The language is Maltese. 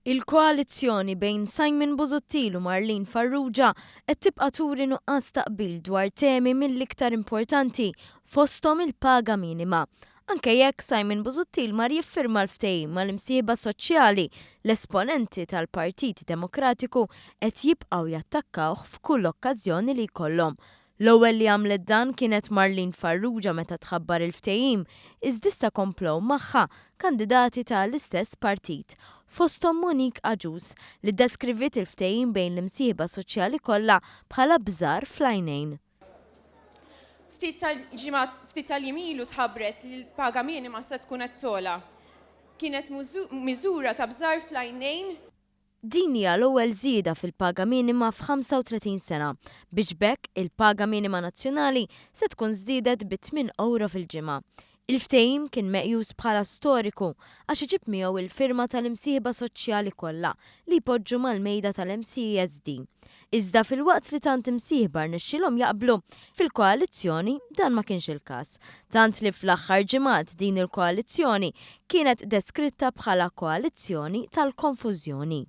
Il-koalizzjoni bejn Simon Busuttil u Marlene Farrugia qed tibqa' turi nuqqas ta' qbil dwar temi mill-iktar importanti fosthom il-paga minima. Anke jekk Simon Busuttil mar jiffirma l-ftehim mal-imsieħba soċjali, l-esponenti tal-Partit Demokratiku qed jibqgħu jattakkawh f'kull okkażjoni li jkollhom. L-ewwel li għamlet dan kienet Marlene Farrugia meta tħabbar il-ftehim, iżda komplow magħha kandidati tal-istess partit. Fosthom Monik Aġus li ddeskrivit il-ftehim bejn l-imsieħba soċjali kollha bħala bżar fl-għajnejn. Ftit tal-jimilu tħabbret li l-paga minima se tkun qed tola. Kienet miżura ta' bżar fl-għajnejn. Din hija l-ewwel żieda fil-paga minima f'35 sena biex bekk il-paga minima nazzjonali se tkun żdiedet bi 8 euro fil-ġimgħa. Il-ftehim kien meqjus bħala storiku għax iġib miegħu il-firma tal-imsieħba soċjali kollha li jpoġġu mal-mejda tal-MCSD. Iżda fil-waqt li tant imsieħba rnexxielhom jaqblu fil-koalizzjoni dan ma kienx il-każ. Tant li fl-aħħar ġimgħat din il-koalizzjoni kienet deskritta bħala koalizzjoni tal-konfużjoni.